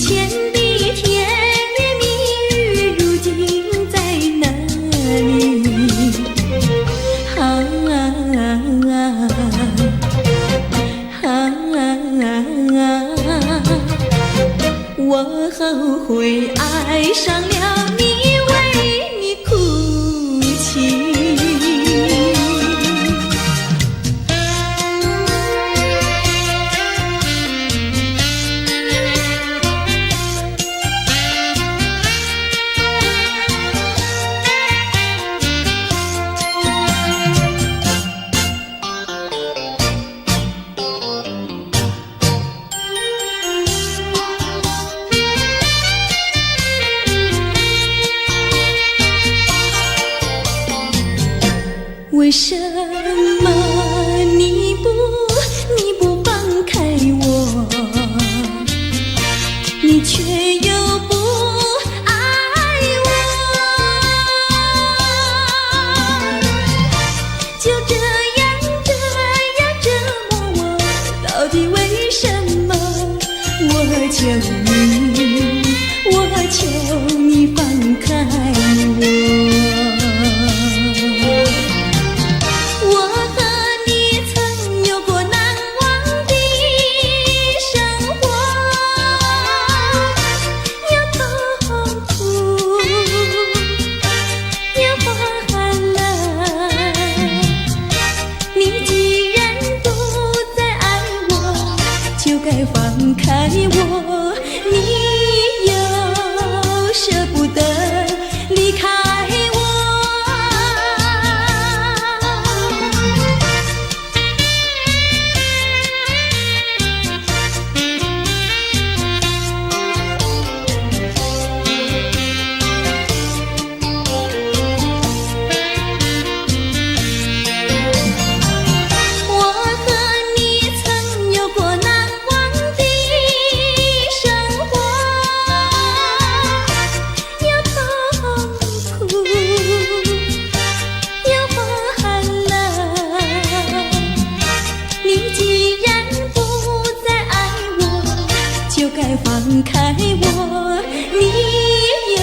前的甜言蜜语，如今在哪里？我后悔爱上了你，为你哭泣。为什么你不放开我，你却又不爱我？就这样折磨我，到底为什么？我求你放开我。放开我，你又舍不得离开我。放开我，你又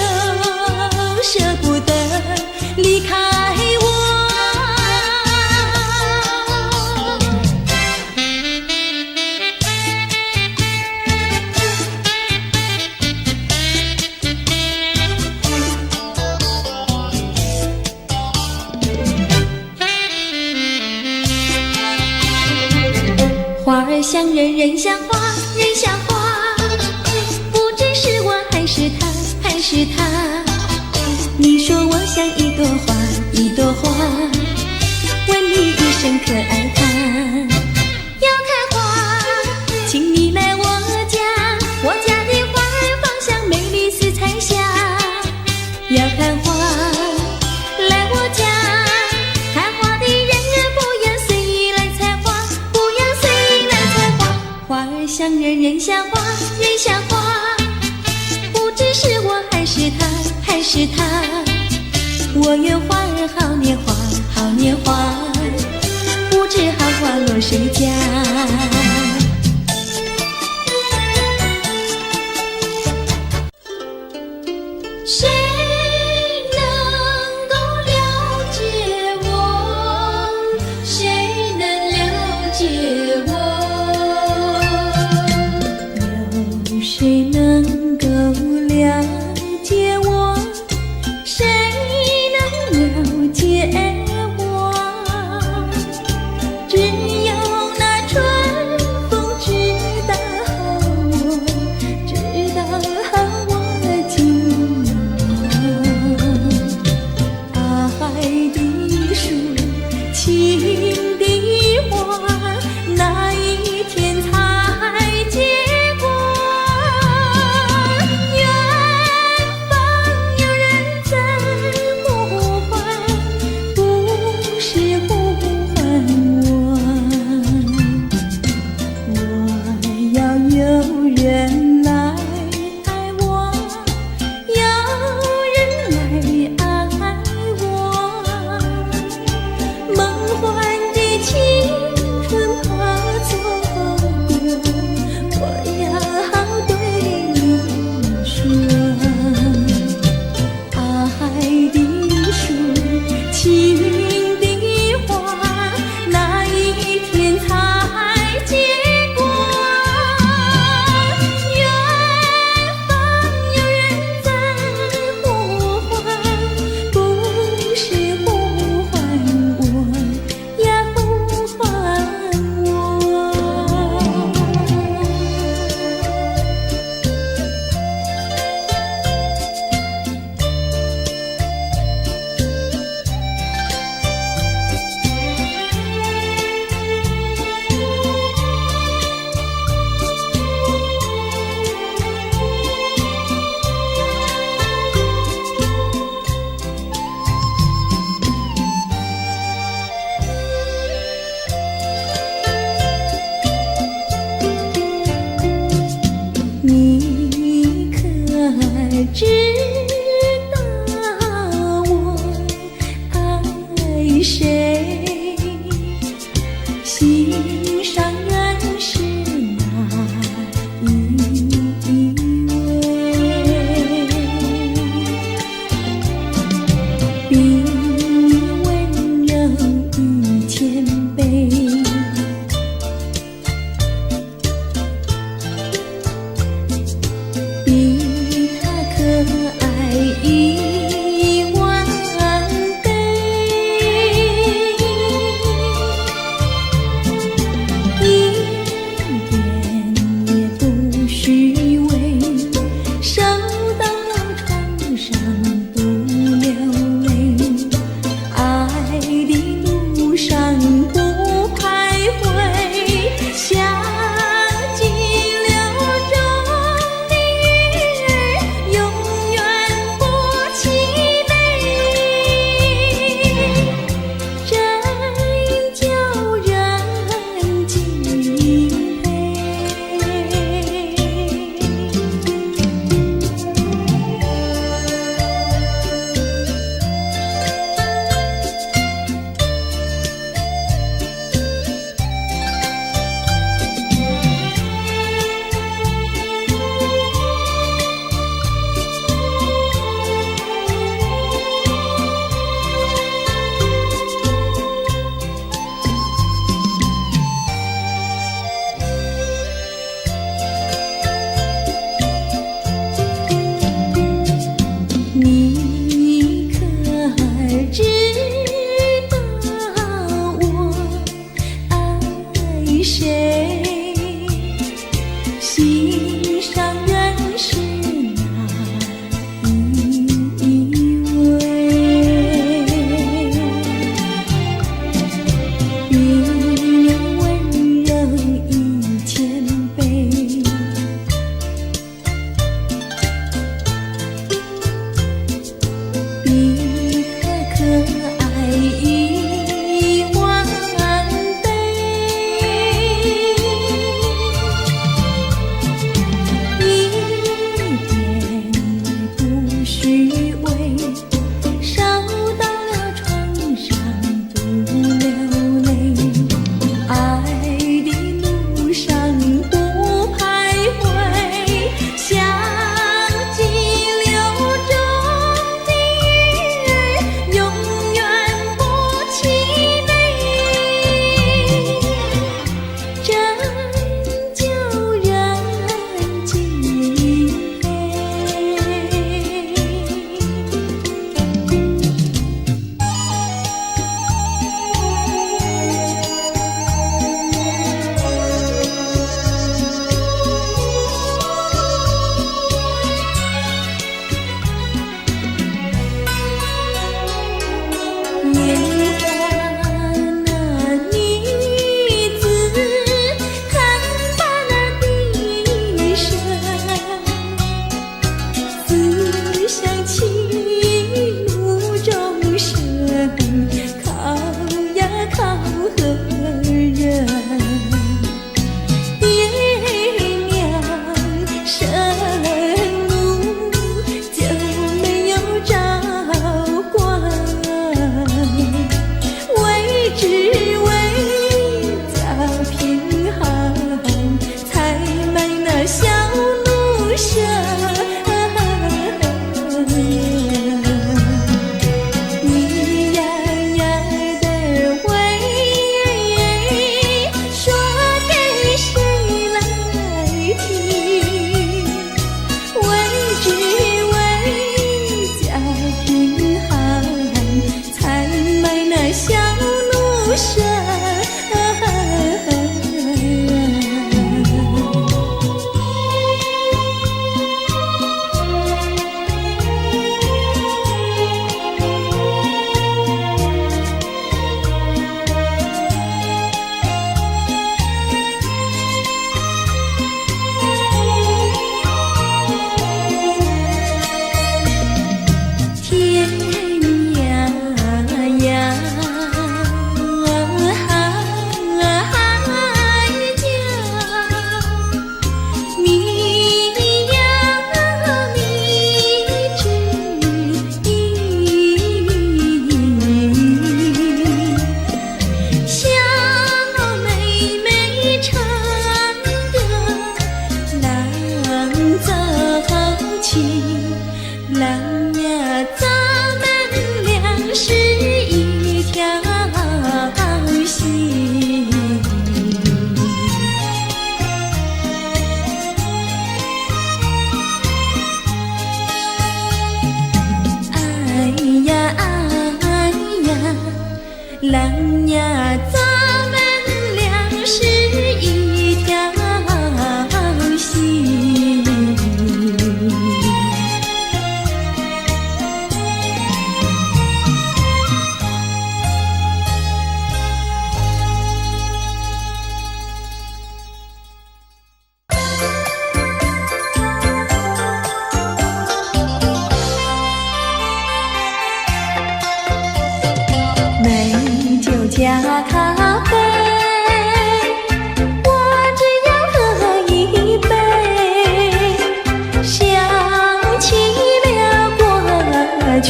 舍不得离开我。花儿像人，人像花，人像花。是他，你说我像一朵花，一朵花，问你一声可爱它？要开花，请你来我家，我家的花儿芳香美丽似彩霞。要看花，来我家，看花的人儿不要随意来采花，不要随意来采花。花儿像人，人像花，人像花。是我还是他？我愿花儿好年华，好年华。不知好花落谁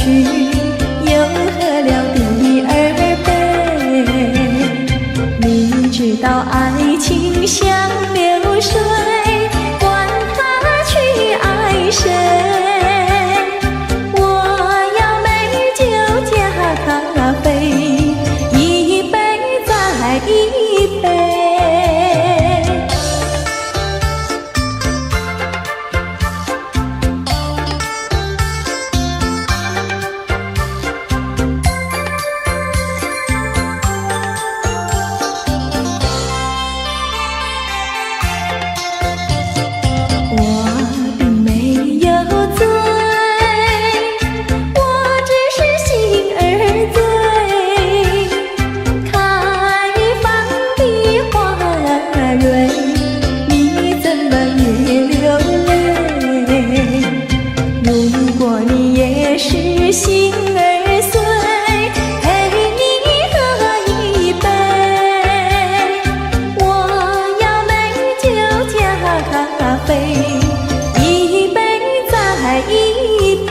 去，又喝了第二杯。明知道爱情像流水，管他去爱谁，我要美酒加咖啡，一杯再一杯。心儿碎，陪你喝一杯，我要美酒加咖啡，一杯再一杯。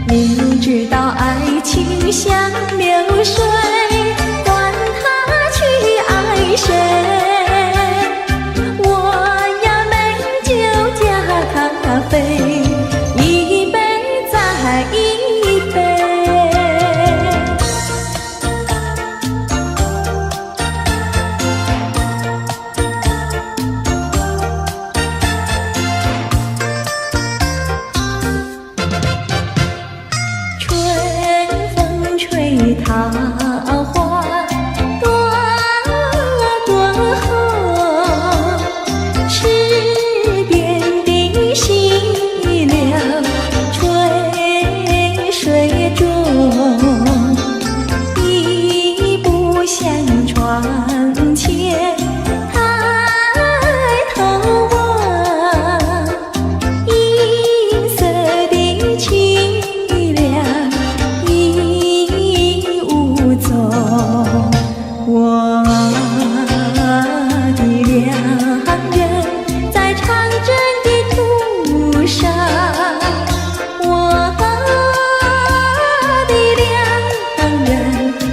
明知道爱情像流水，管他去爱谁，我要美酒加咖啡，一杯再一杯。桃花朵朵红，池边的溪流垂水中，一步向窗前抬头望，银色的清凉我的良人在长征的途上，我的良人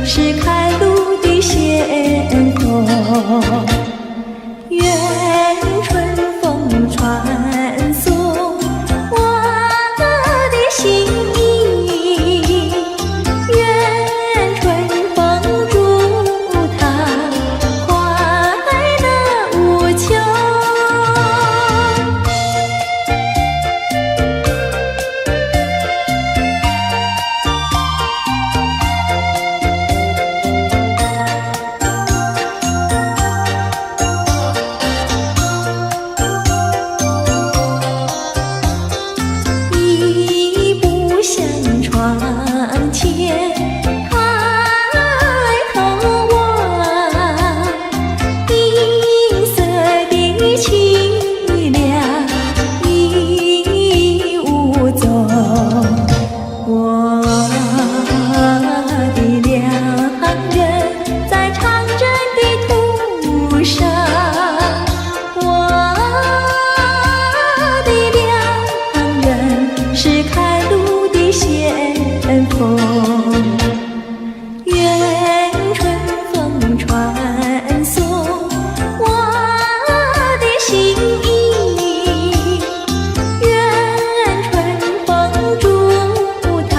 是开路的先锋。愿春风传送我的心意，愿春风祝他快乐无穷。一步向窗前抬头望，银色的清凉已无踪。我的良人在长征的途上，我的良人是开路的先锋。愿春风传送我的心意，愿春风祝他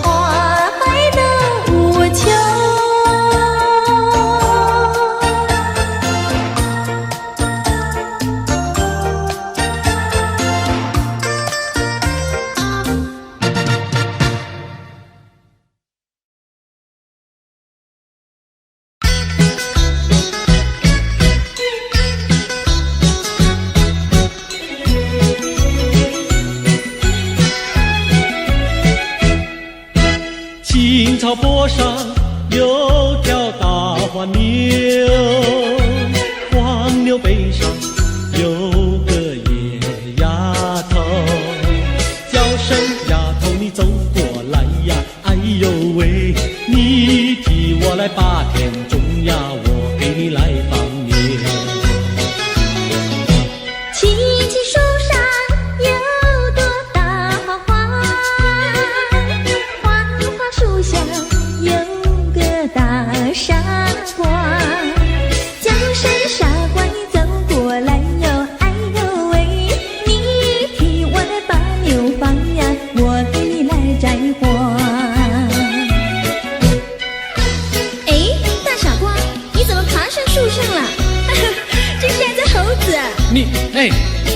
快乐无穷。青草坡上有条大黄牛，黄牛背上有个野丫头。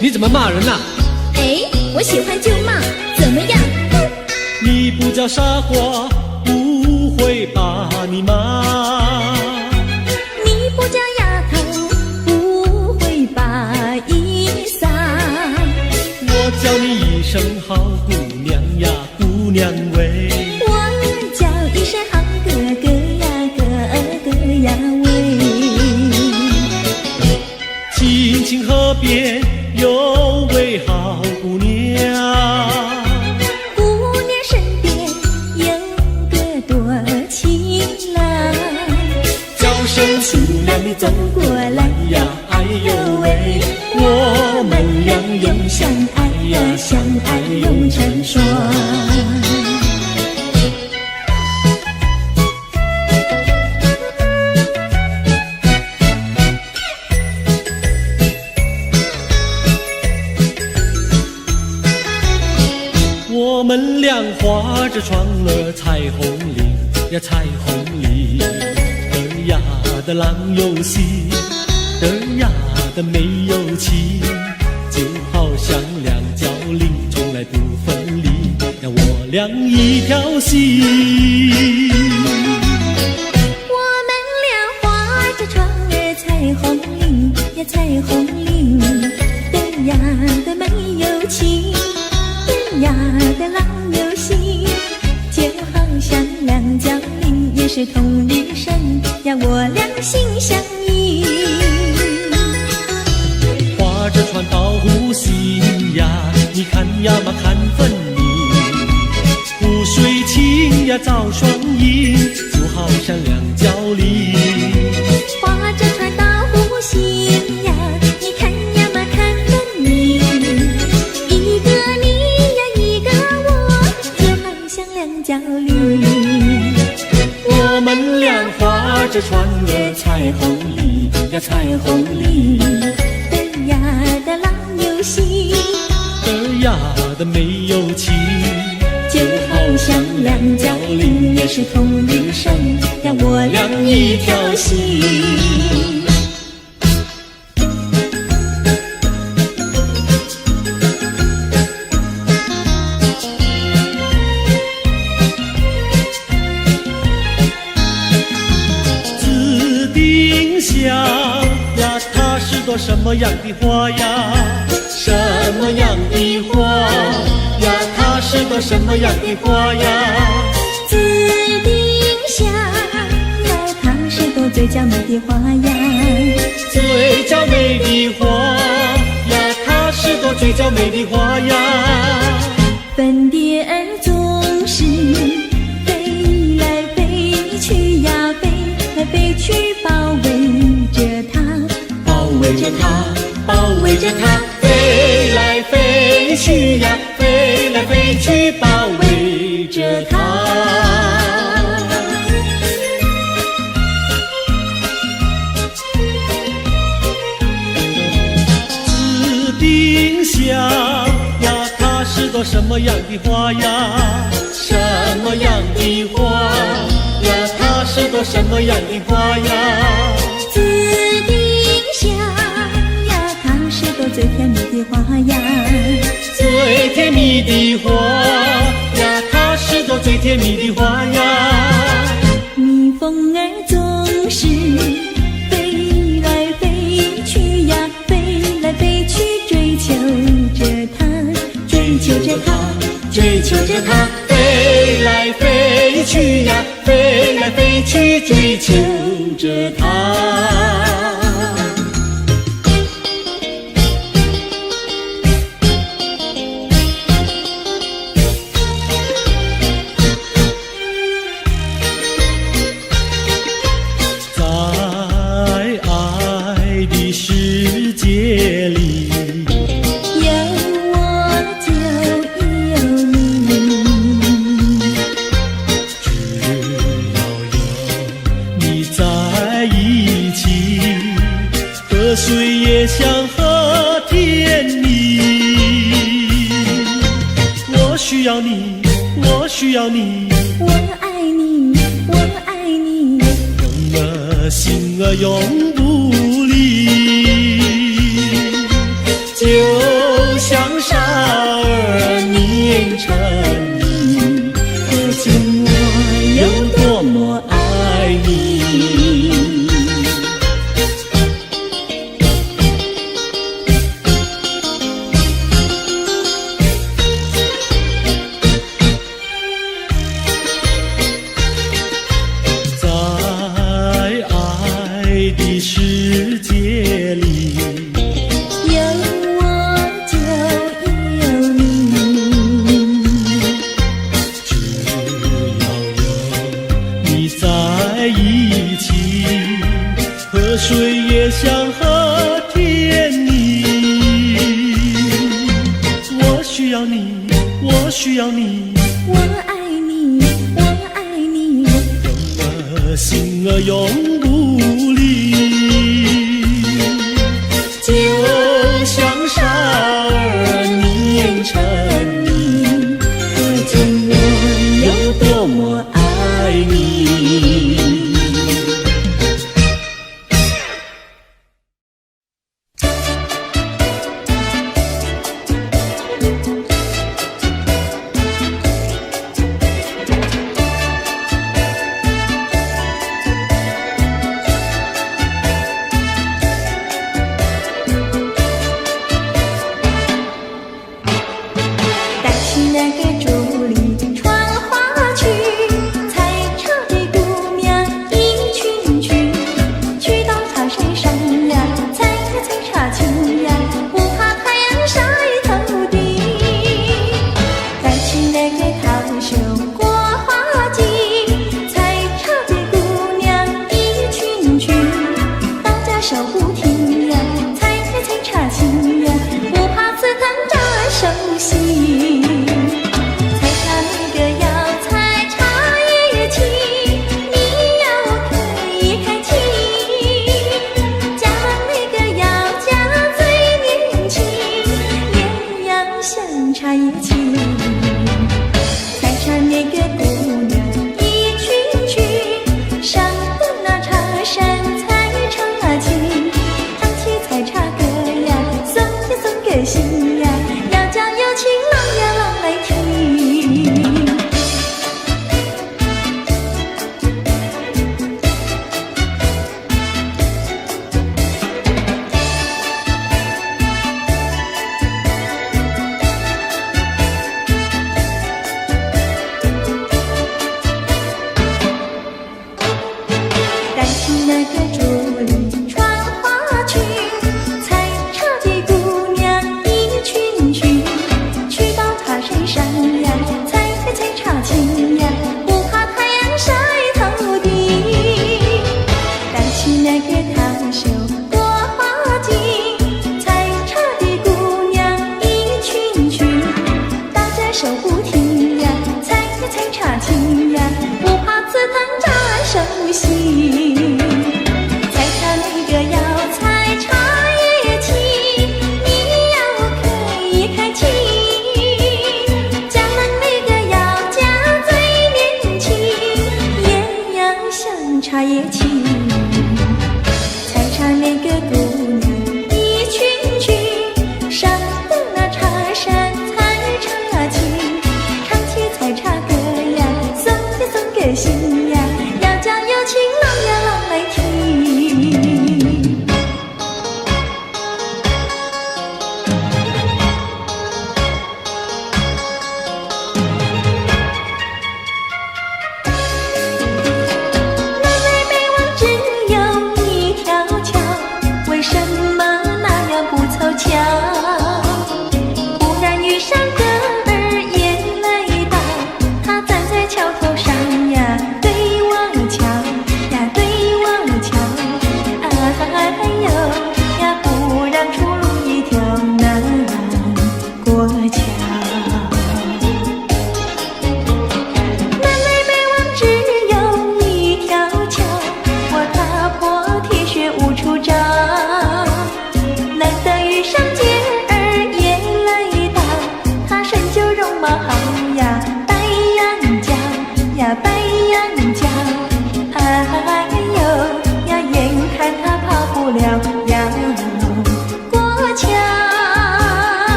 你怎么骂人啊？我喜欢就骂，怎么样？你不叫傻瓜，不会把你骂。你不叫丫头，不会把衣撒。我叫你一声好姑娘呀，姑娘喂。我叫一声好哥哥呀，哥哥呀喂。青青河边有位好姑娘，姑娘身边有个多情郎，叫声情郎你走过来呀，哎呦喂，我们俩永相爱呀，相爱永成双。我们俩划着船儿彩虹岭呀，彩虹岭，儿呀的郎有心，儿呀的没有情，就好像两角菱，从来不分离呀，我俩一条心。我们俩划着船儿彩虹岭呀，彩虹岭，儿呀的没有情，儿呀的郎有心，就好像两角菱，也是同日生呀，我俩心相印。划着船到湖心呀，你看呀嘛看分明，湖水清呀照双影，就好像两角菱。划着船到湖心呀，你看呀嘛看分明，一个你呀一个我，就好像两角菱。我们俩划着船儿彩虹里呀，彩虹里，儿呀的郎有心，儿呀的没有情，就好像两角菱，也是同日生呀，我俩一条心。紫丁香呀，它是朵什么样的花呀？什么样的花呀？它是朵什么样的花呀？紫丁香呀，它是朵最娇美的花呀，最娇美的花呀，它是朵最娇美的花呀。粉蝶儿总是飞来飞去呀，飞来飞去包围着它，包围着它，包围着它，飞来飞去呀，飞来飞去，包围着它。紫丁香呀，它是朵什么样的花呀？什么样的花呀？它是朵什么样的花呀？紫丁香呀，它是朵最甜蜜的花呀，最甜蜜的花呀，它是朵最甜蜜的花呀。蜜蜂儿总是飞来飞去呀，飞来飞去追求着它，追求着它，追求着它，飞来飞去呀，飞来飞去，追求着它。在爱的世界里，有我就有你，只要有你在一起，河水也像和甜蜜。我需要你，我需要你，我爱你，我爱你，永了心儿永不离。需要你。我爱你，我爱你，人儿心儿永不离，就像傻儿念成你，可见我有多么爱你。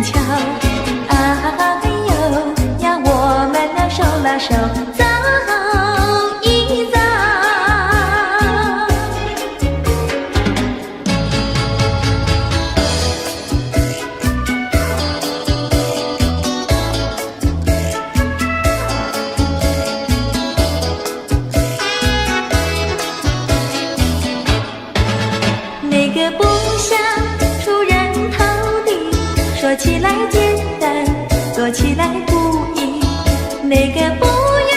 桥。哎呦呀，我们俩手拉手走一走。那个不想出人头地，说起来简单，做起来不易。那个不愿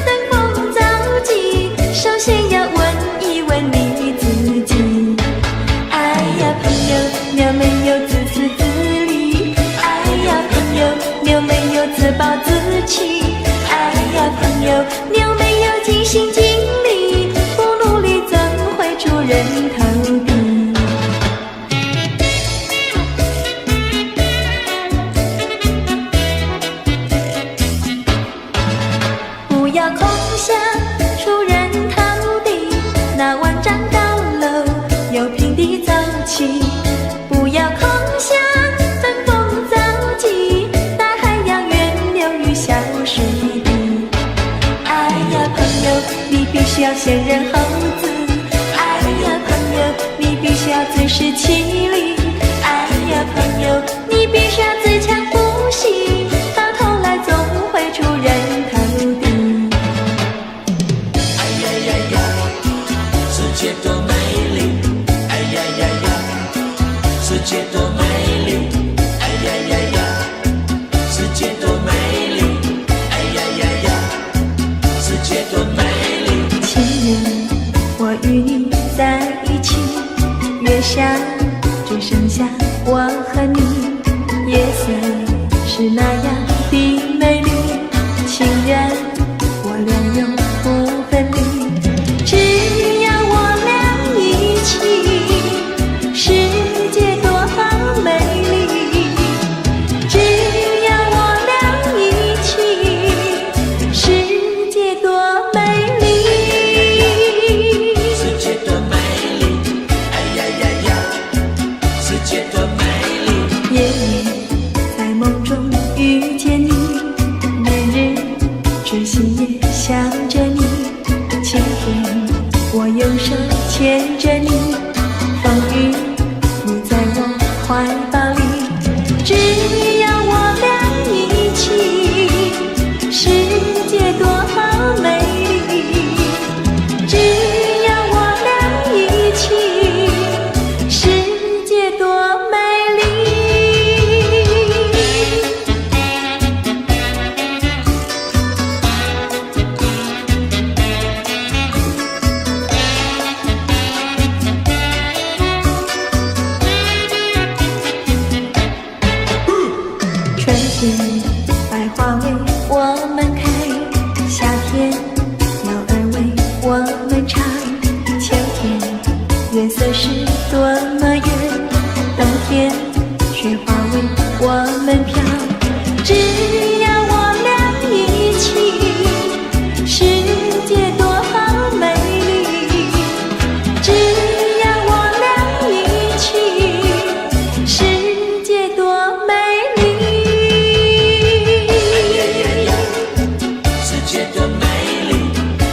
登峰造极，首先要问一问你自己。哎呀，朋友，你有没有自私自利？哎呀，朋友，你有没有自暴自弃？哎呀，朋友，你有没有尽心尽力？不努力怎会出人头地？不要空想出人头地，那万丈高楼由平地走起。不要空想登峰造极，大海洋源流于小水滴。哎呀，朋友，你必须要先人后子。哎呀，朋友，你必须要自食其力。哎呀，朋友，你必须要自强不息，到头来总会出人头地。世界多美丽，哎呀呀呀！世界多美丽，哎呀呀呀！世界多美丽，哎呀呀呀！世界多美丽。情人，我与你在一起，月下只剩下我和你，夜色是那样的美丽，情人，我俩永不分离。只要我俩一起，世界多美丽。只要我俩一起，世界多美丽。世界多美丽，哎呀呀呀！世界多美丽。夜夜在梦中遇见你，日日痴心也想着你。晴天我用手牵着你，风雨你在我怀抱里。只要我俩一起，世界多美丽。只要我俩一起，世界多美丽。春天百花为我们开，夏天鸟儿为我们唱，秋天月色是多么圆，冬天雪花为我们飘。只要我俩一起，世界多美丽。只要我俩一起，世界多美丽。世界多美丽，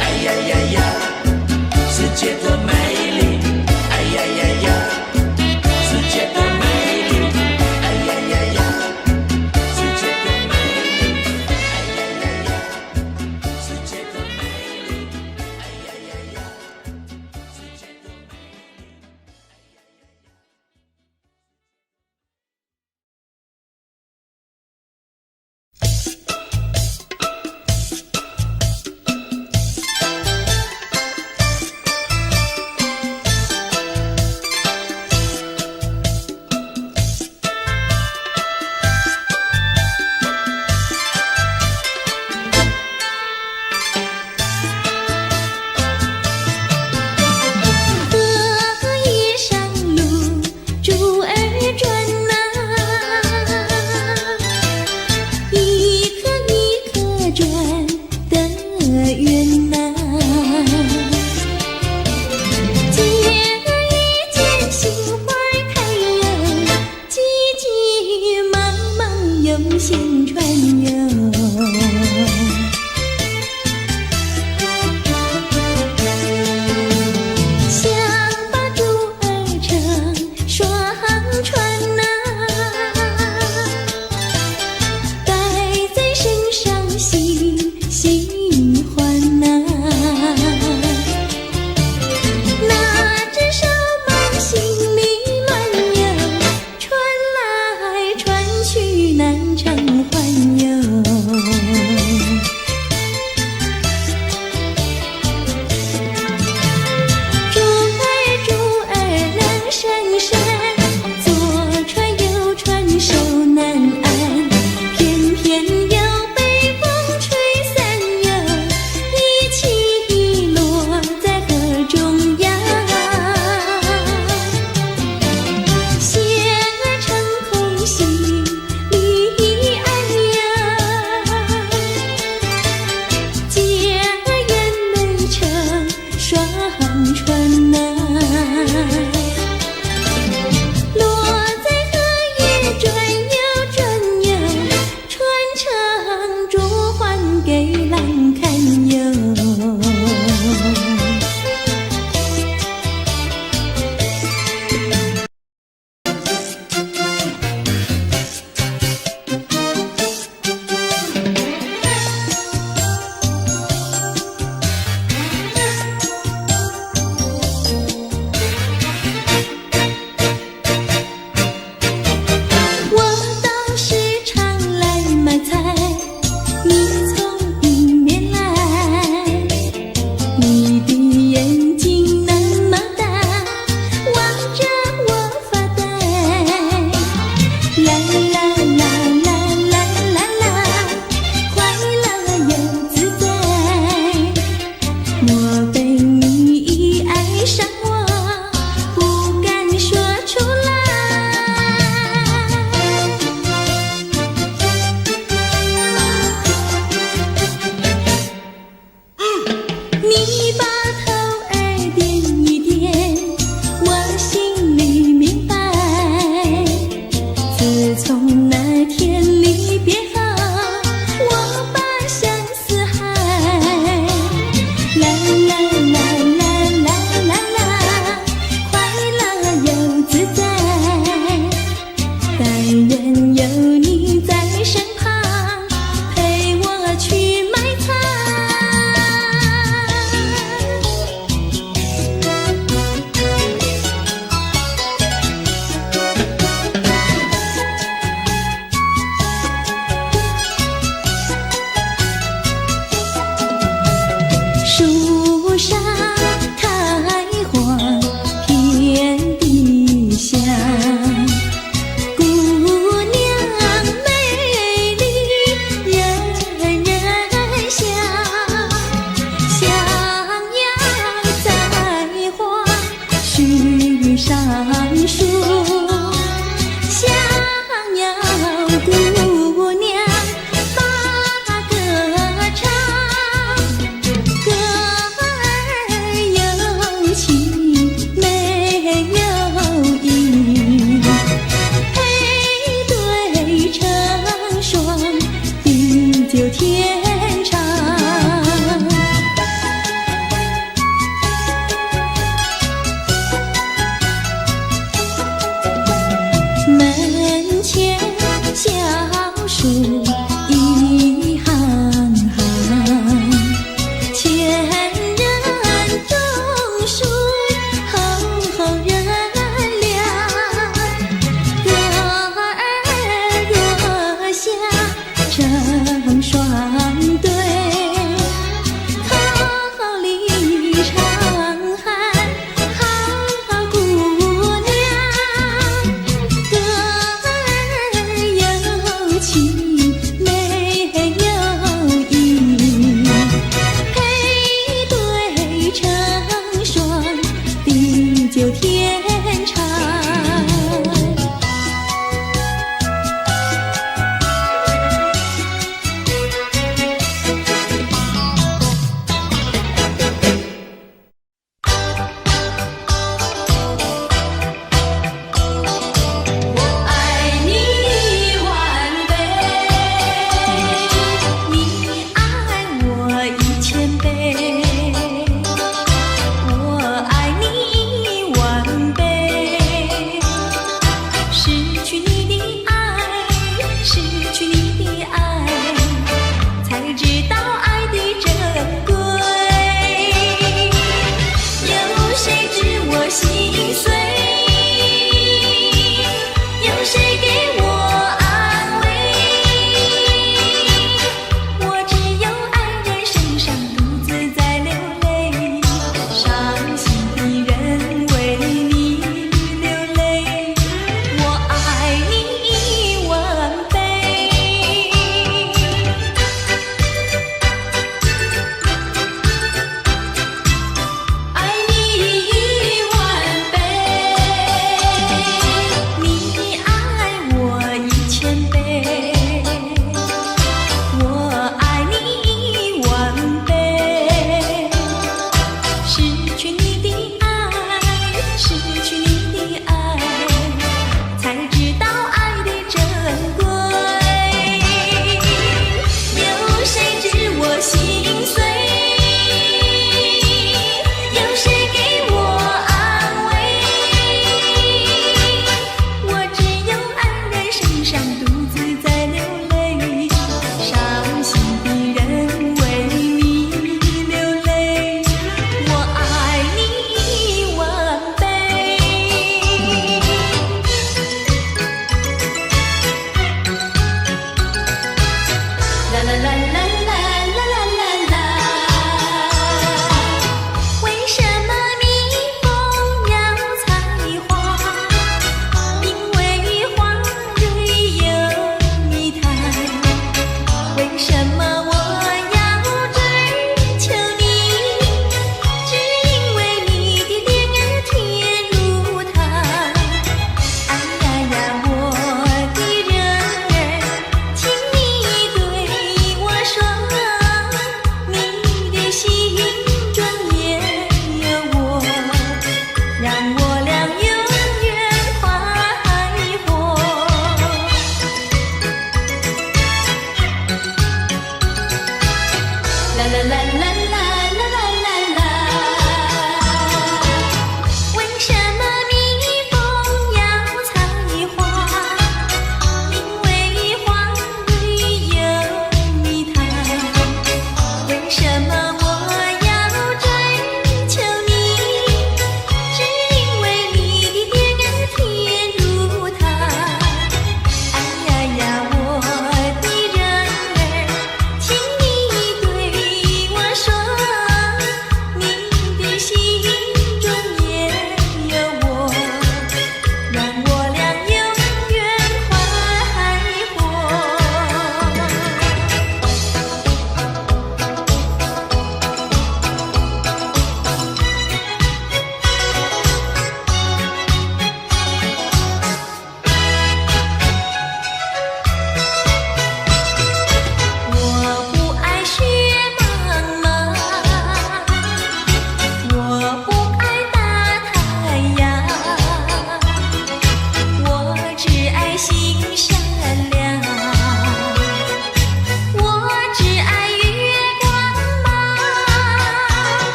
哎呀呀呀！世界多美丽，哎呀呀呀！世界多美丽，哎呀呀呀！悠闲传游。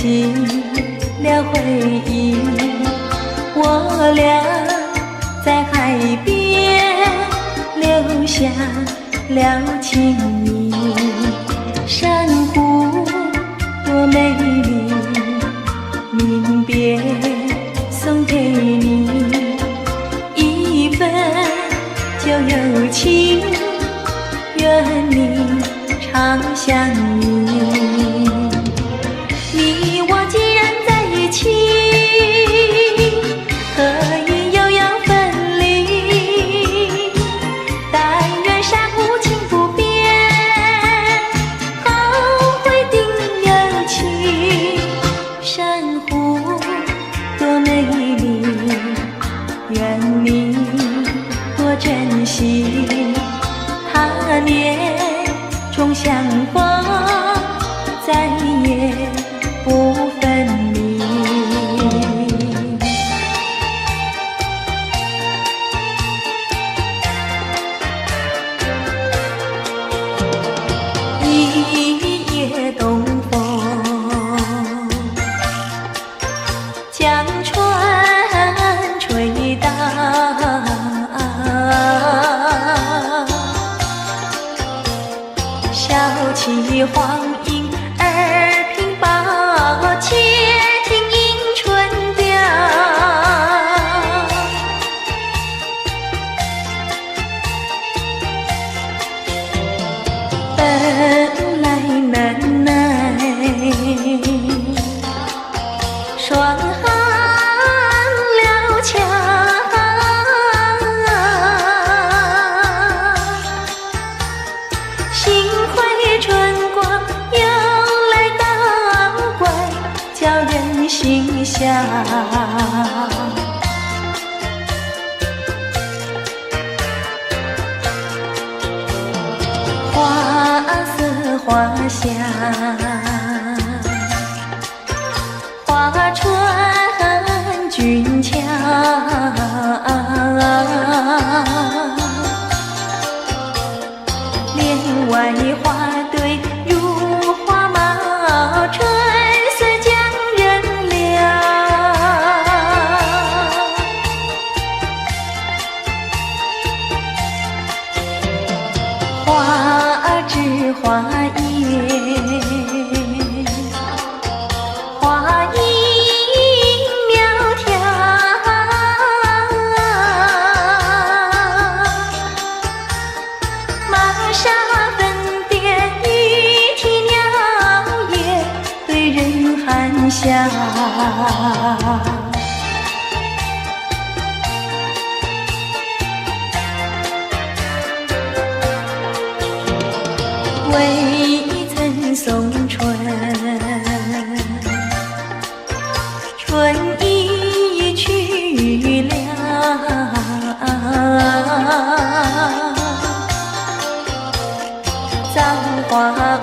起了回忆，我俩在海边留下了情谊。珊瑚多美丽，临别送给你一份旧友情，愿你常相依。你我既然在一起，何以又要分离？但愿山无情不变，后会定有期。珊瑚多美丽，愿你多珍惜。他年终相逢，再也不分离。一夜东风，将船吹荡，笑起黄莺儿屏抱，且听迎春调。本来难耐，双行了桥，幸亏春光又来捣怪，叫人心笑。花色花香，花船俊俏，帘外花堆如花帽，春色将人撩。花枝花叶，花影苗条，玛莎粉点玉啼鸟也对人含笑。未曾送春，春已去了。造化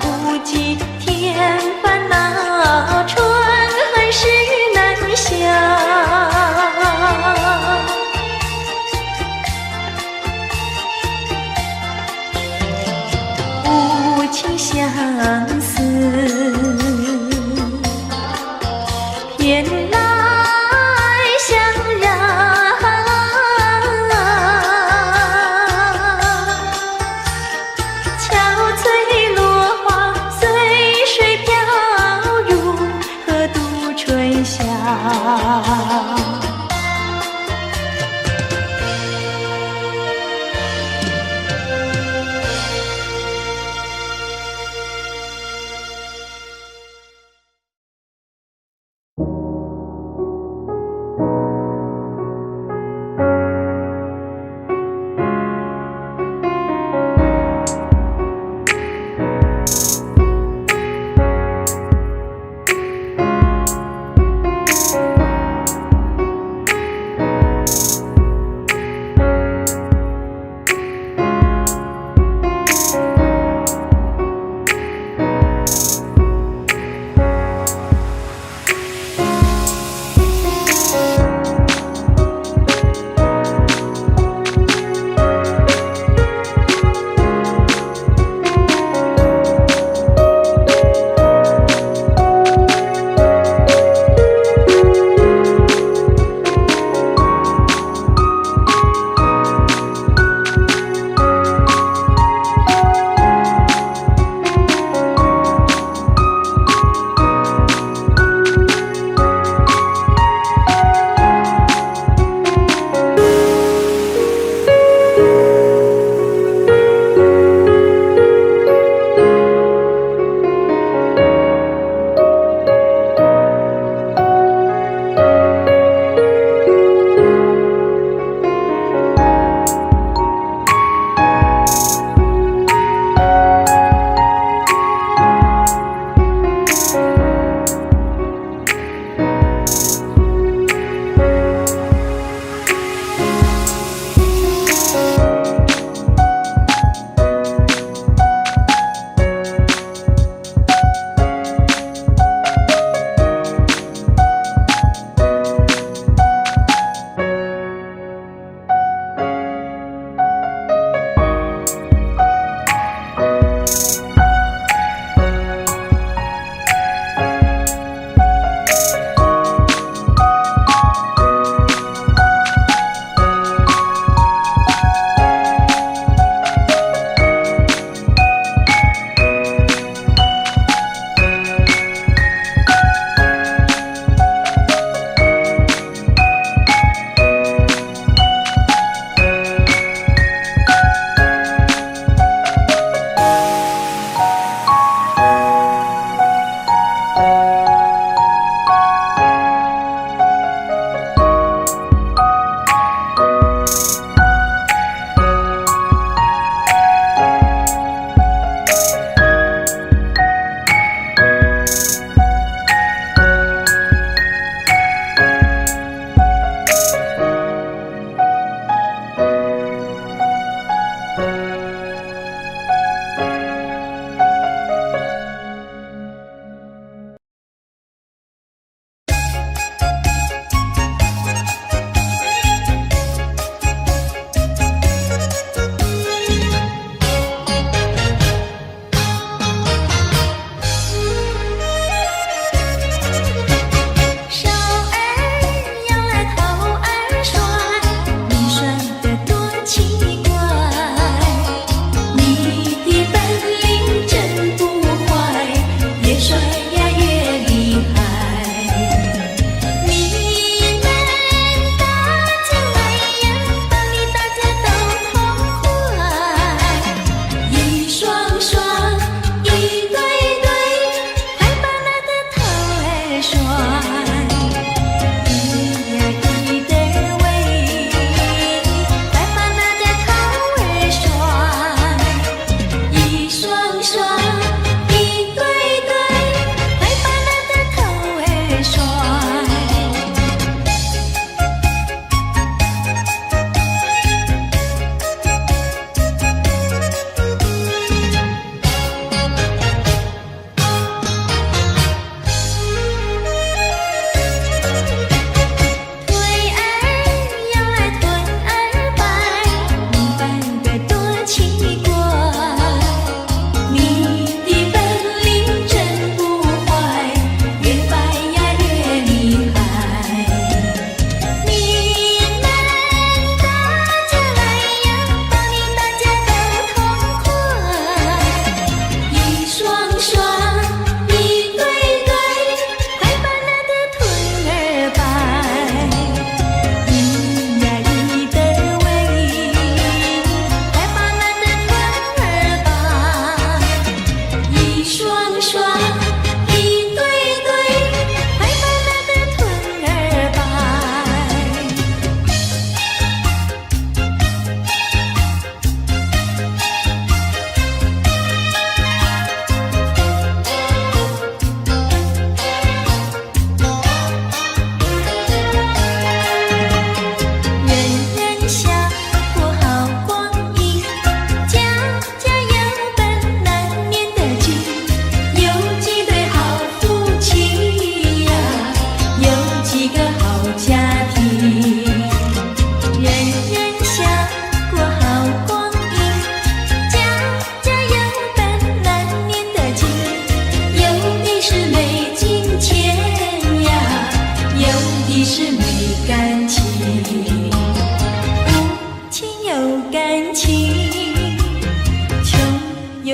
无极添烦恼，春恨事难消。无情相思，偏来相扰。憔悴落花随水飘入河渡春宵。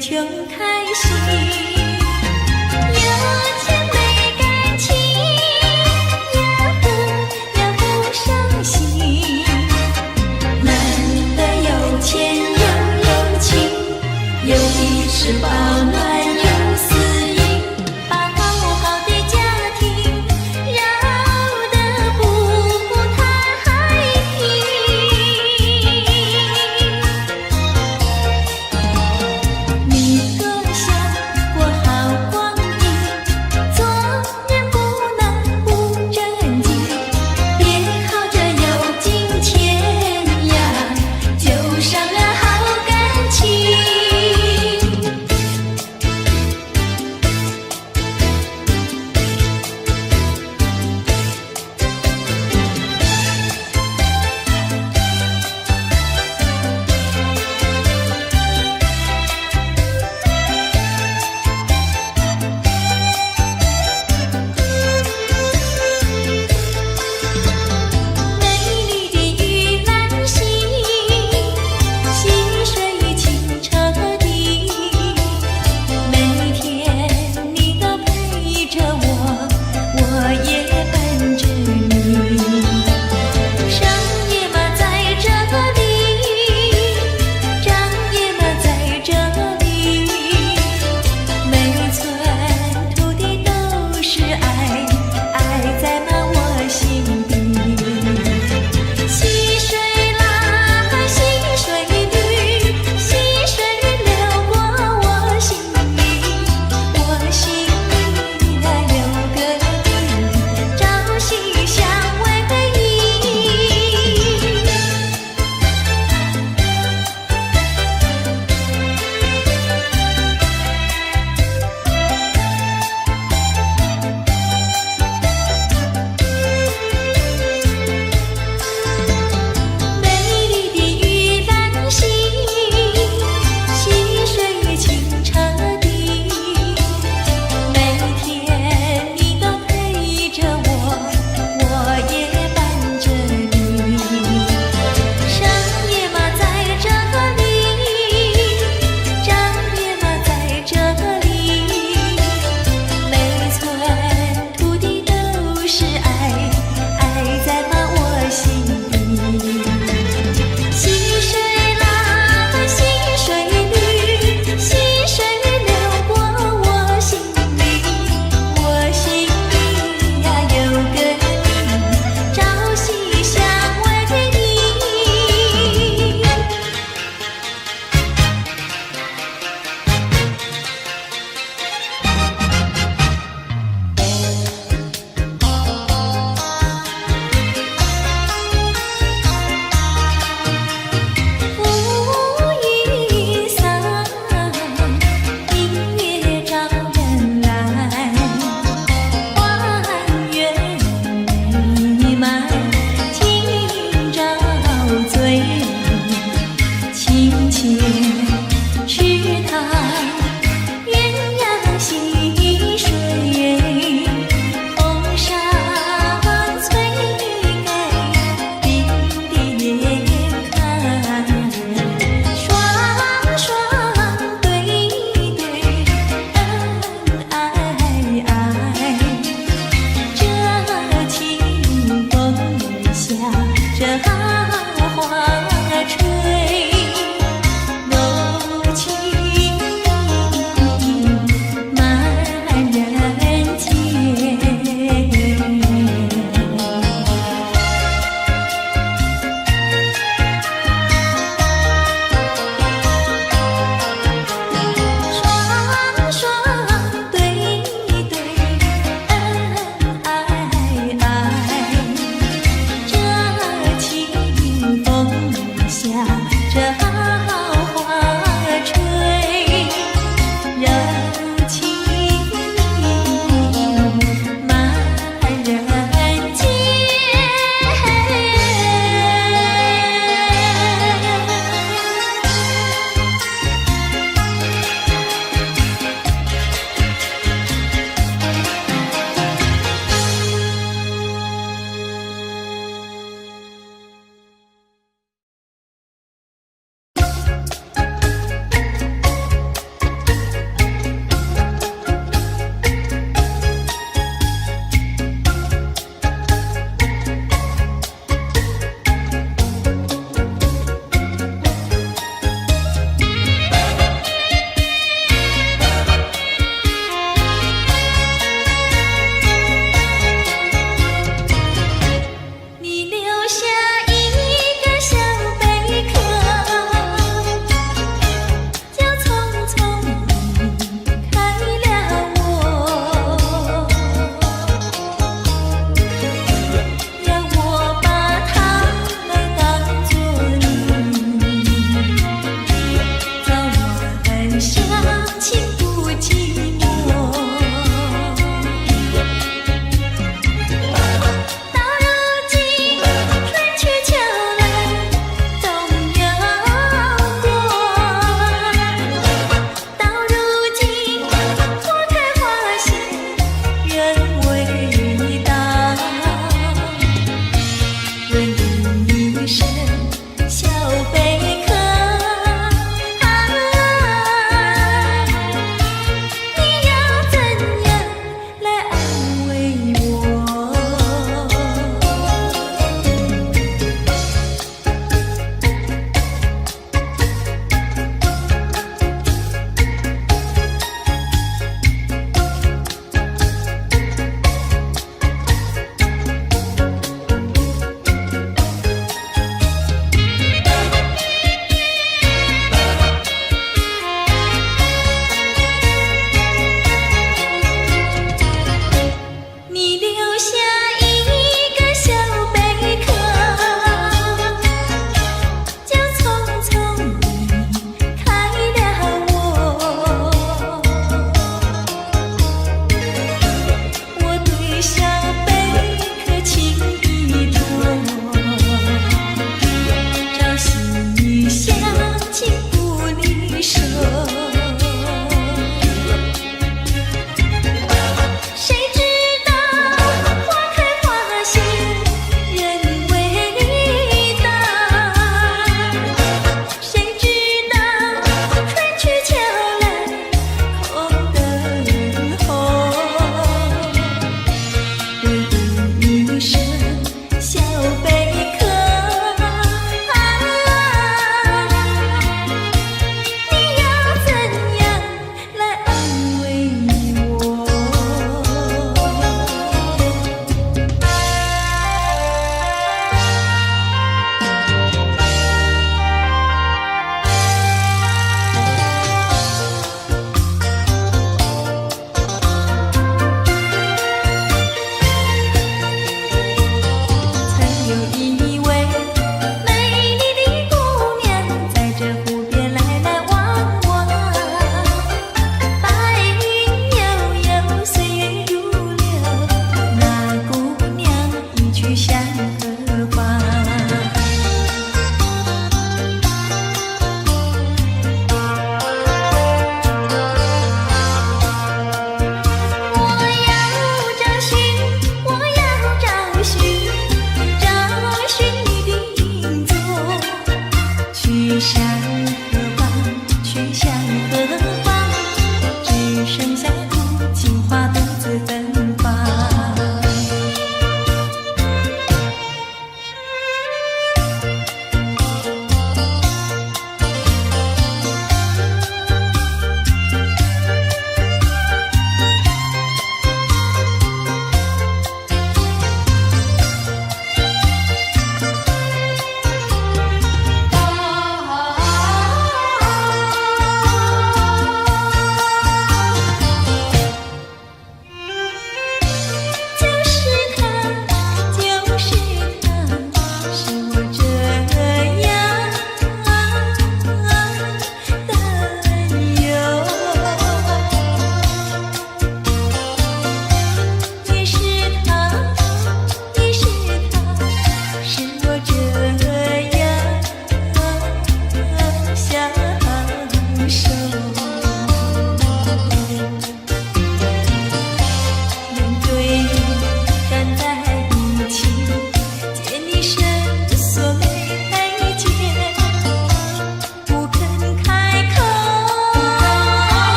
穷开心，有钱没感情，也不伤心。难得有钱又有情，有的是保暖有私隐，把好好的家庭绕得不太平。你若想过好光阴，做人不能不正经，别靠着有金钱呀，就伤了好感情。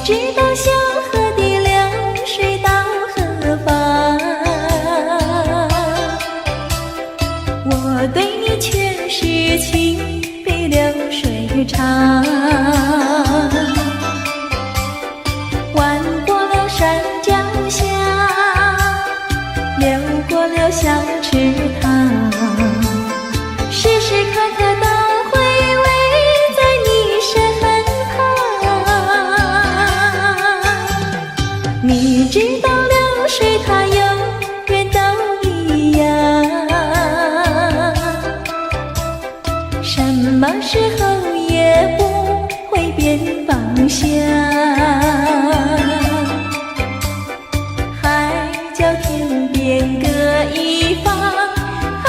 知道小河的流水到何方？我对你却是情比流水长。弯过了山脚下，流过了小池塘，时时刻刻都回味在你身旁。你知道流水它永远都一样，什么时候也不会变方向。海角天边各一方，还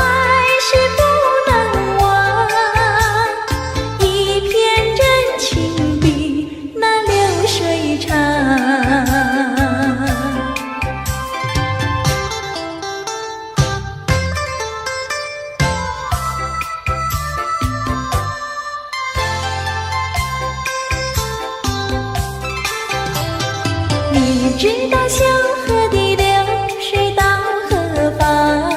是不能忘。一片真情比那流水长。你知道小河的流水到何方？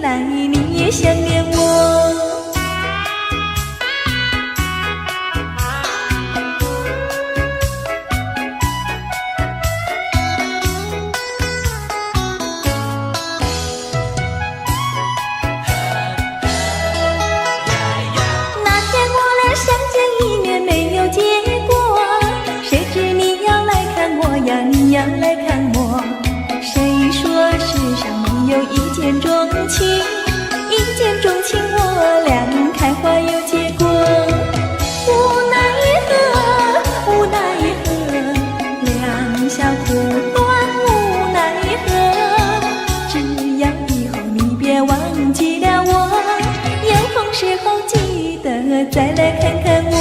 来你也想念我。你要来看我，谁说世上没有一见钟情？一见钟情，我俩开花有结果。无奈何，无奈何，两小苦短，无奈何。只要以后你别忘记了我，有空时候记得再来看看我。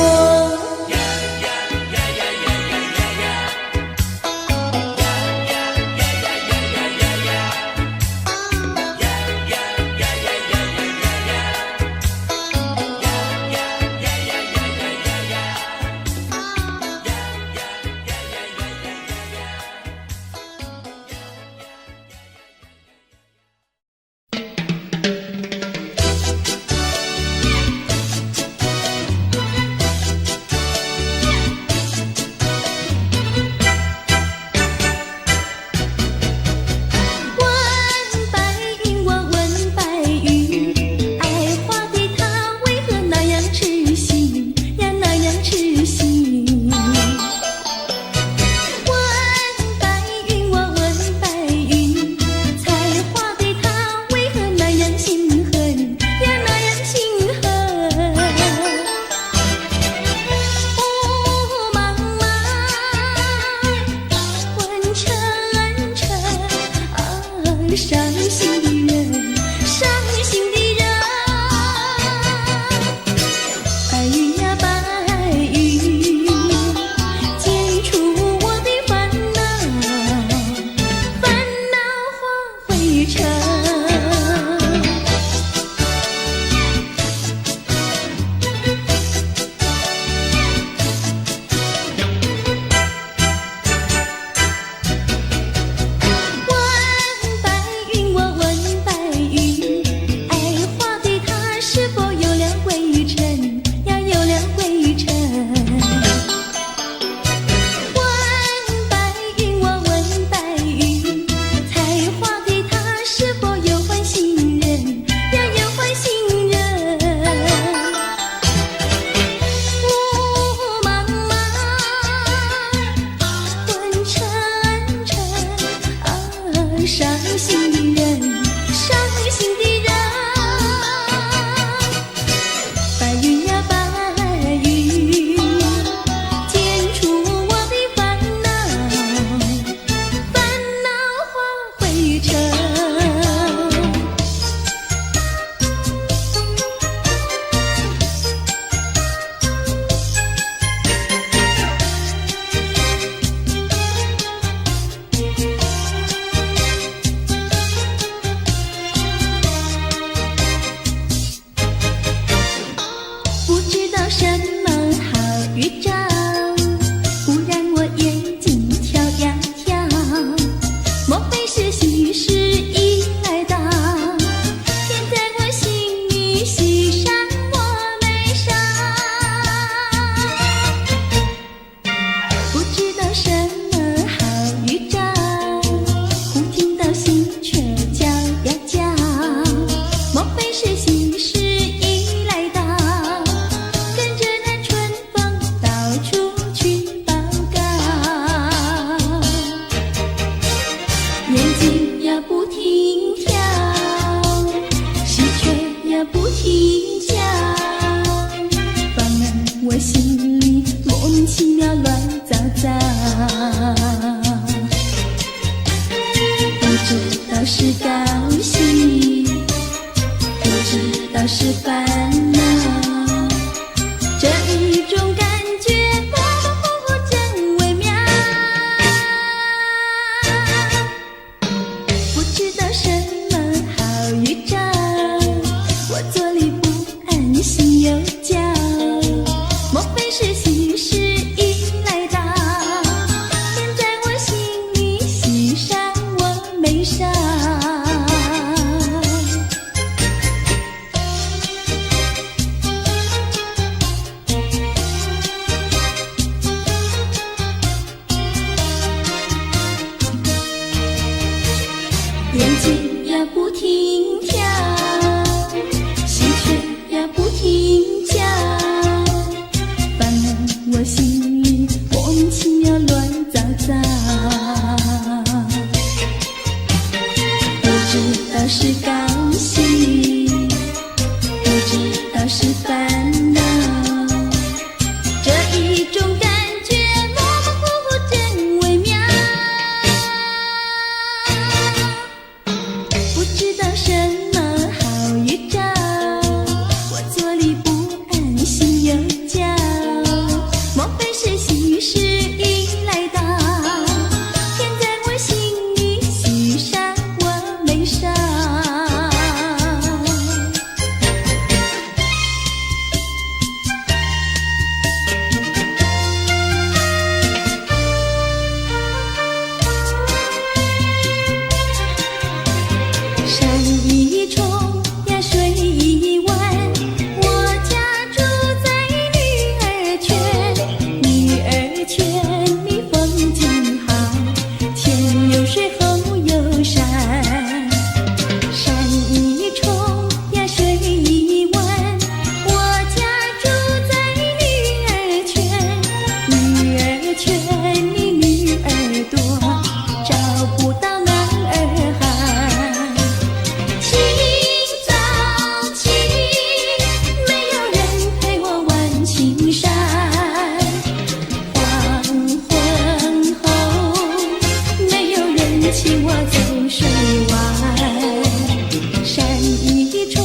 一冲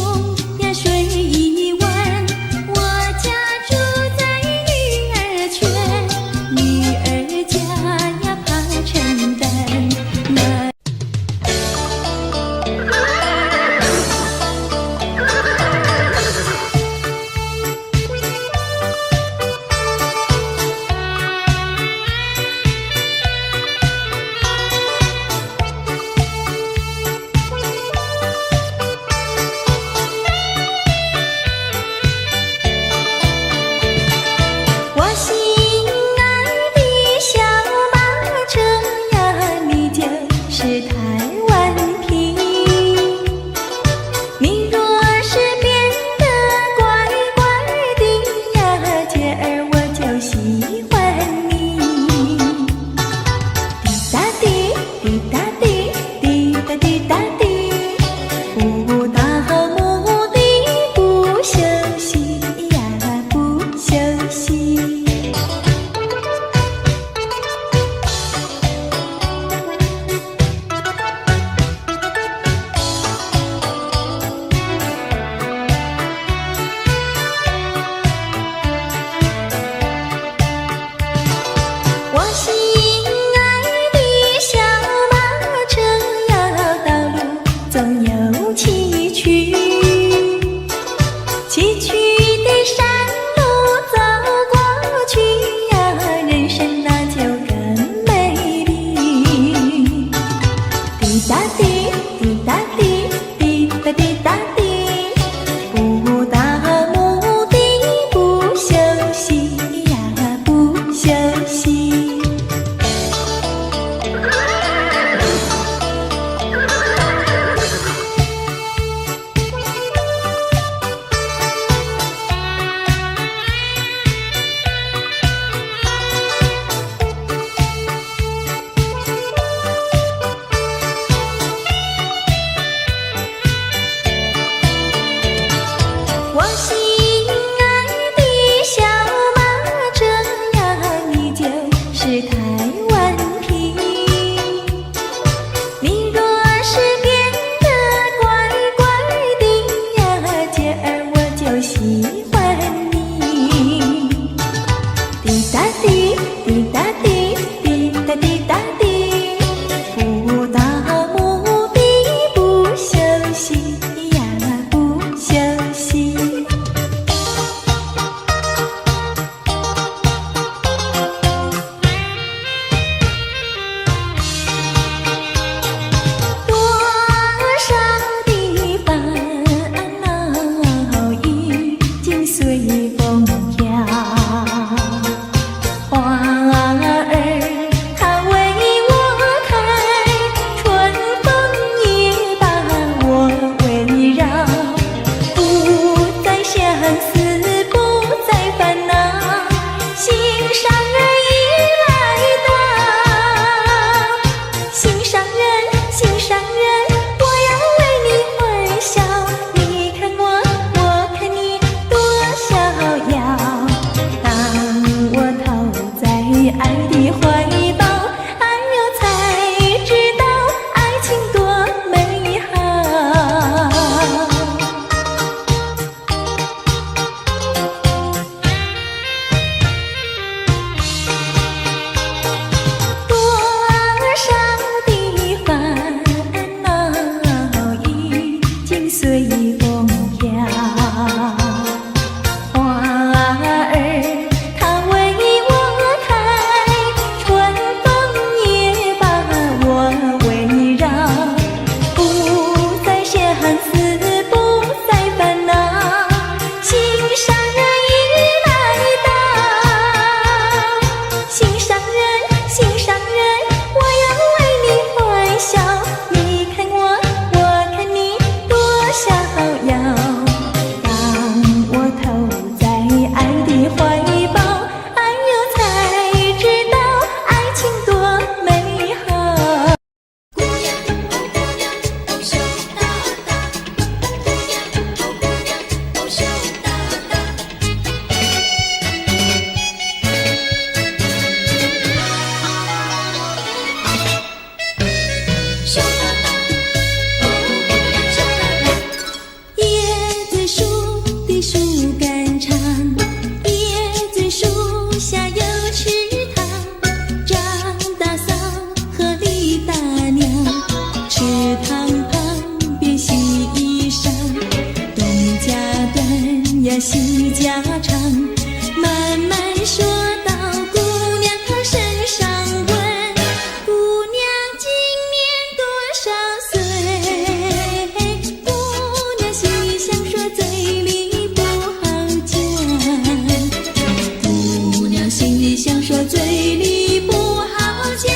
呀睡一晚，我家住在女儿圈，女儿家呀怕承担。我心爱的小马车呀，你就是台湾瓶。你若是变得乖乖的呀，姐儿我就喜欢你。滴答滴，滴答滴，滴答滴答滴，不到目的不休息呀，不休息。我心爱的小马车呀，道路总有崎岖，崎岖的山路走过去呀，人生那就更美丽。滴答滴，滴答滴，滴答滴答滴，不到目的不休息呀，不休息。我心爱的小马车呀，你就是台湾瓶。你若是变得乖乖的呀，姐儿我就喜欢你。滴答滴，滴答滴，滴答滴答滴，不到目的不休息呀，不休息。多少的烦恼已经随风飘，花儿它为我开，春风也把我围绕，不再相思，不再烦恼，心上人已来到。心上人，心上人，我要为你欢笑。你看我，我看你，多逍遥。当我投在爱的怀抱，哎呦才知道爱情多美好。多少的烦恼已经随风飘，花儿它为我开，春风也把我围绕，不再相思，不再烦恼，心上人已来到。心上人，心上人，我要为你欢笑。你看我，我看你，多逍遥。当呀戏家常，慢慢说到姑娘她身上问，姑娘今年多少岁？姑娘心里想说，嘴里不好讲。姑娘心里想说，嘴里不好讲。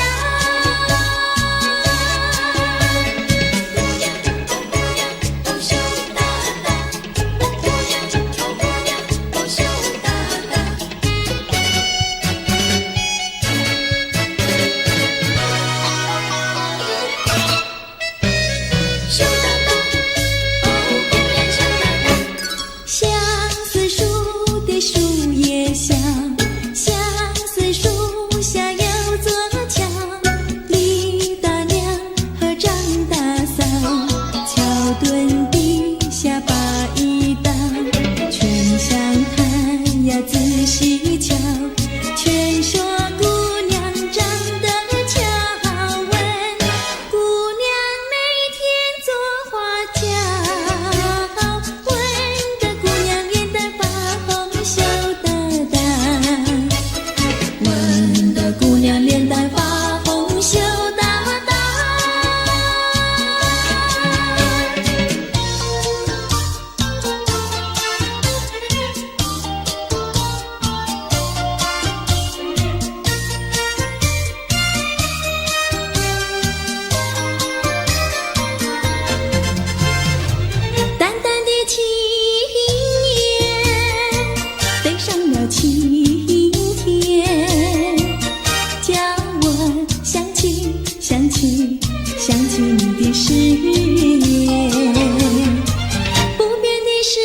想起你的誓言，不变的誓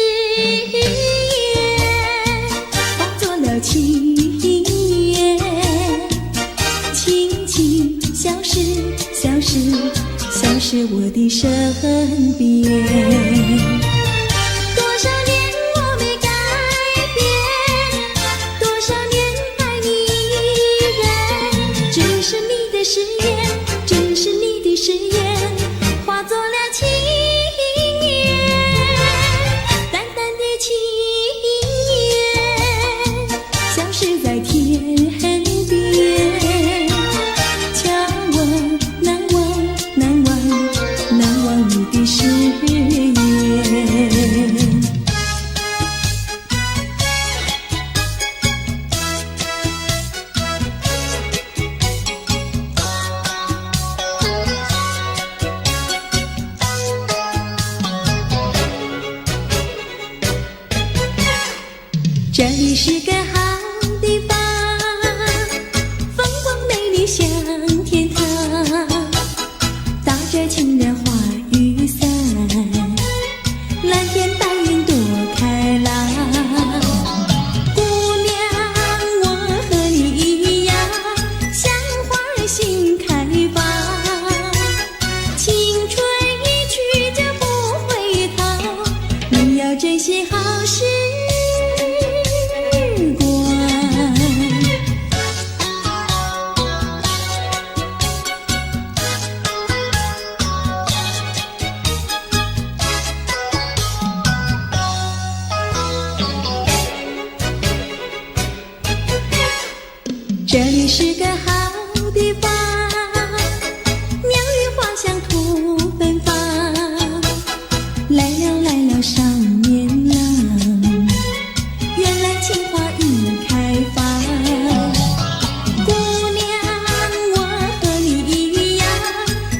言化作了情缘，轻轻消失，消失，消失我的身边。多少年我没改变，多少年爱你依然，只是你的誓言，只是你的誓言化作了情缘，淡淡的情缘消失在天边，叫我难忘难忘难忘你的誓言。这里是个好地方，风光美丽像天堂，打着情人花雨伞，蓝天白云多开朗。姑娘，我和你一样，像花儿心开放，青春一去就不回头，你要珍惜好时这里是个好地方，鸟语花香吐芬芳，来了来了少年郎，原来情花已开放。姑娘，我和你一样，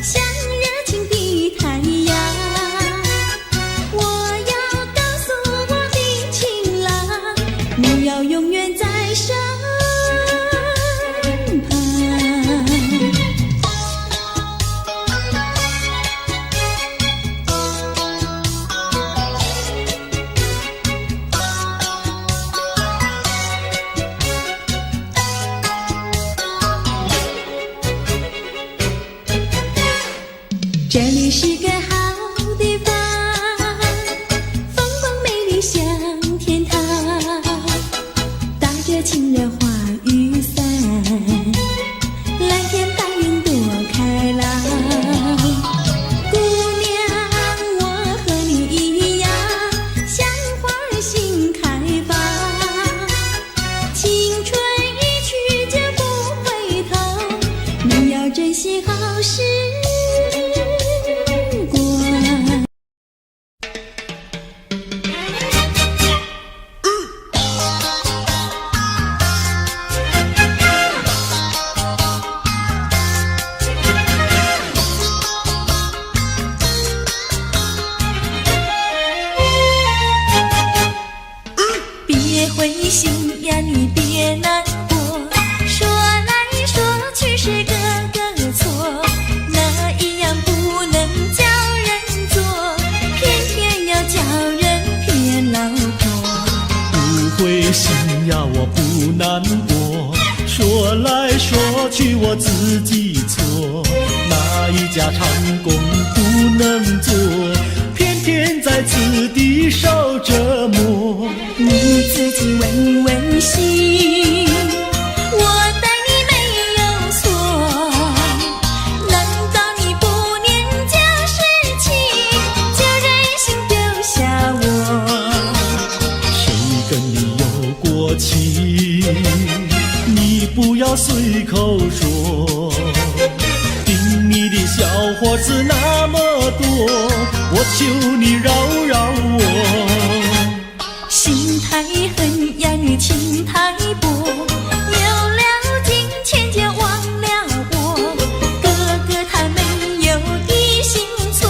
像热情的太阳，我要告诉我的情郎，你要永远在身这里是个好地方，风光美丽像天堂，打着情人花雨伞，蓝天白云多开朗。姑娘，我和你一样，像花儿心开别灰心呀，你别难过，说来说去是个个错，哪一样不能叫人做，偏偏要叫人骗老婆。不灰心呀，我不难过，说来说去我自己错，哪一家长工不能做，偏偏在此地受折磨。你自己问问心，我待你没有错，难道你不念旧事情，就任性丢下我？谁跟你有过情，你不要随口说，听你的小伙子那么多，我求你饶饶我。心太狠呀，你情太薄，有了金钱就忘了我。哥哥他没有一心错，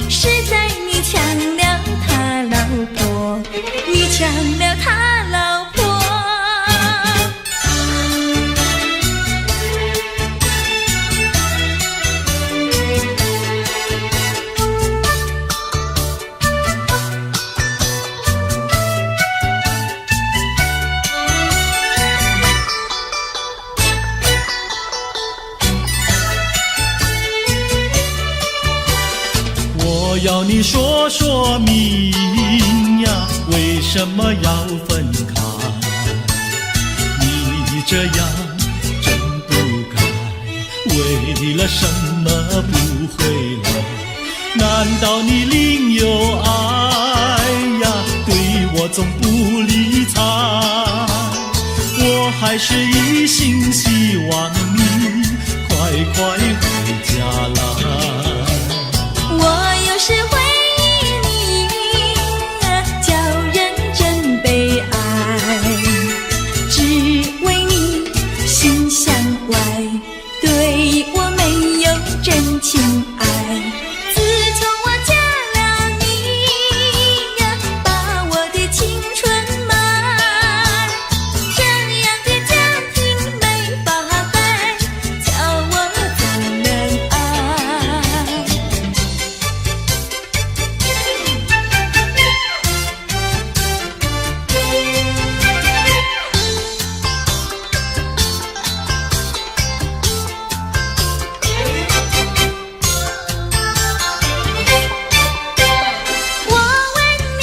是在你抢了他老婆，你抢了他老婆。我要你说说明呀，为什么要分开？你这样真不该，为了什么不回来？难道你另有爱呀？对我总不理睬，我还是一心希望你快快回家来。我有时会忆你，叫人真悲哀，只为你心向外，对我没有真情爱。自从我嫁了你呀，把我的青春卖，这样的家庭没法待，叫我怎能爱？我问你，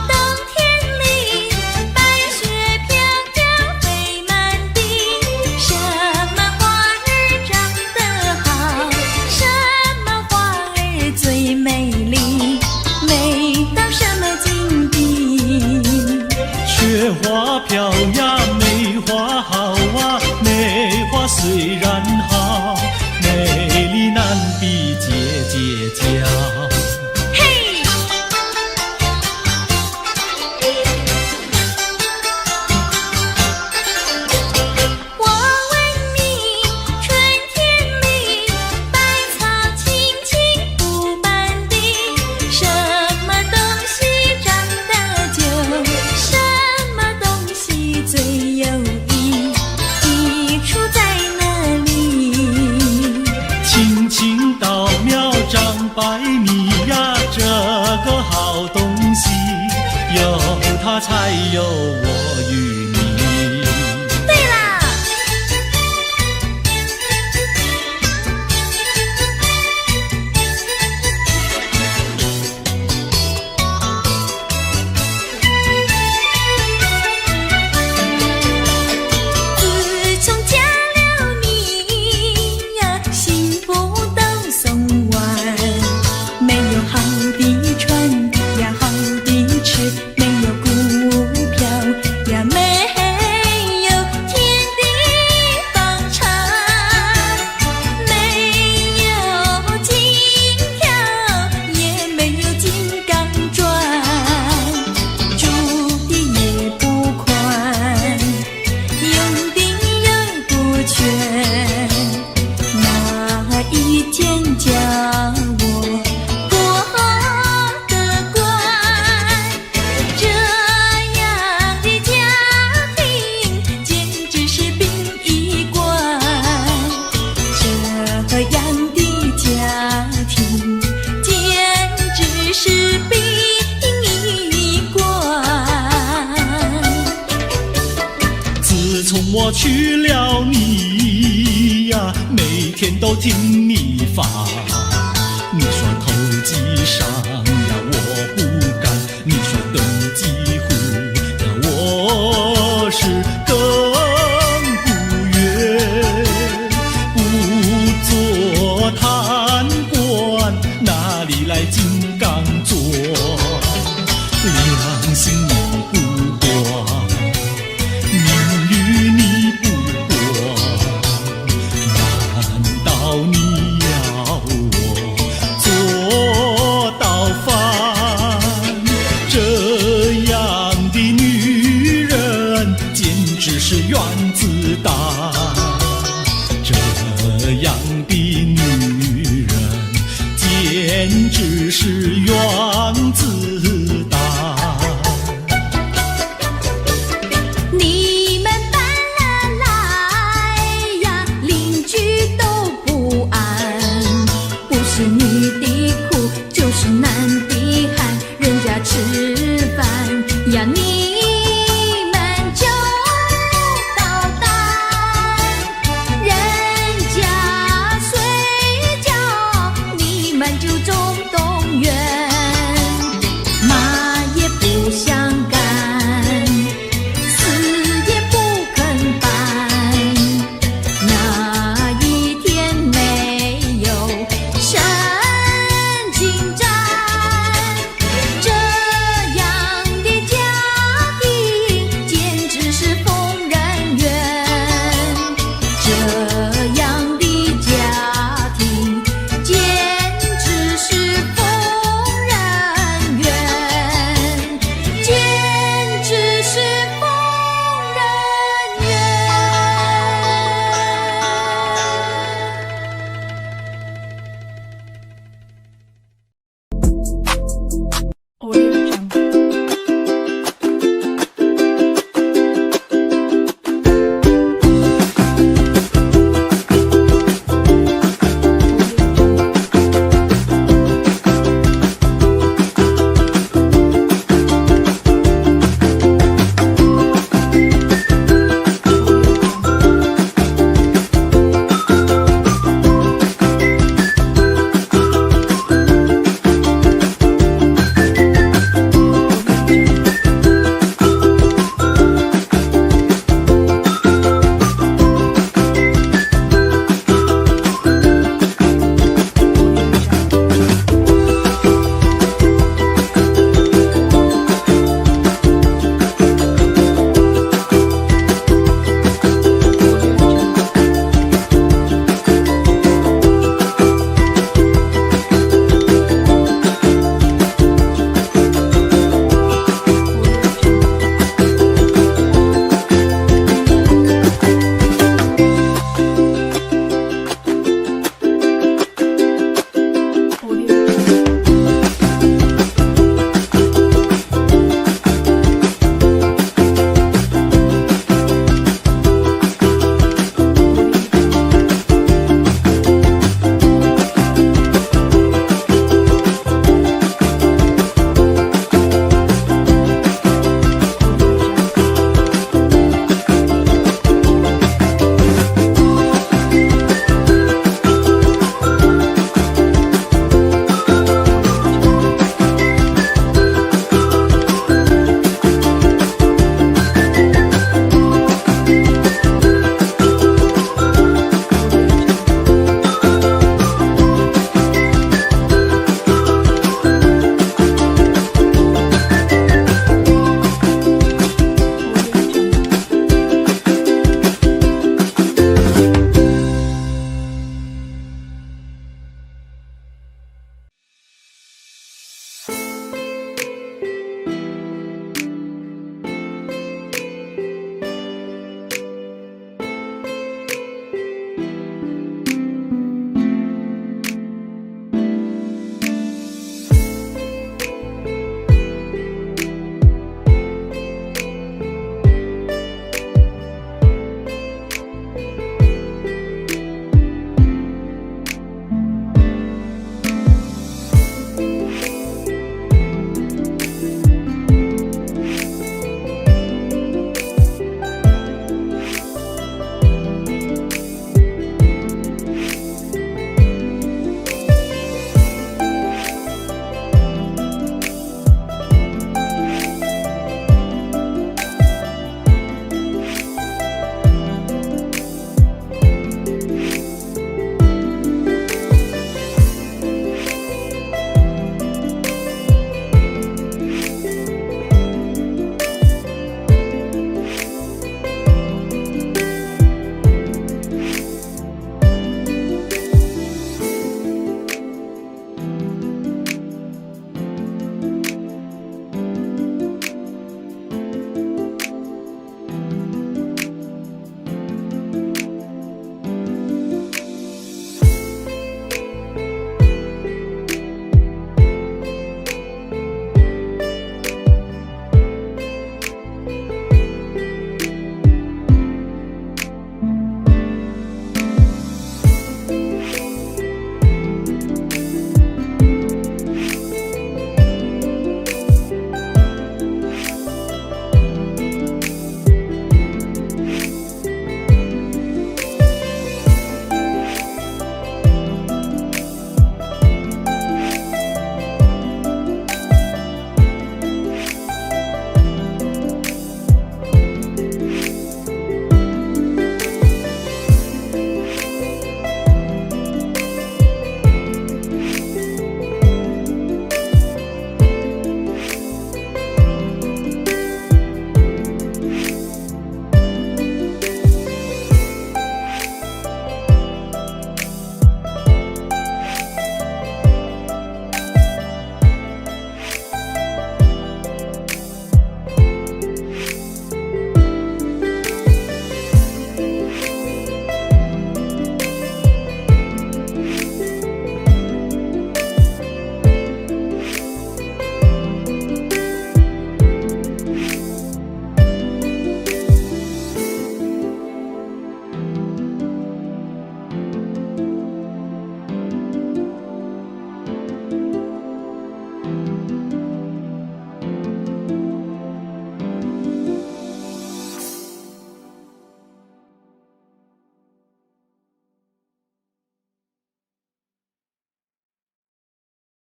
冬天里白雪飘飘飞满地，什么花儿长得好，什么花儿最美丽，美到什么境地？雪花飘呀，梅花好啊，梅花虽然好，美丽难比姐姐娇。嘿，我问你，春天里百草青青布满地，什么东西长得久，什么东西最有益，益处在哪里？青青稻苗长百米呀，这个好东西，有它才有我与你。对啦，自从嫁了你呀，幸福都送完，没有好的穿呀，好的吃，没有股票呀，没抹去了你呀，每天都听你发。你说投机商呀，我不干；你说登记户呀，我是更不愿。不做贪官，哪里来金刚座？良心。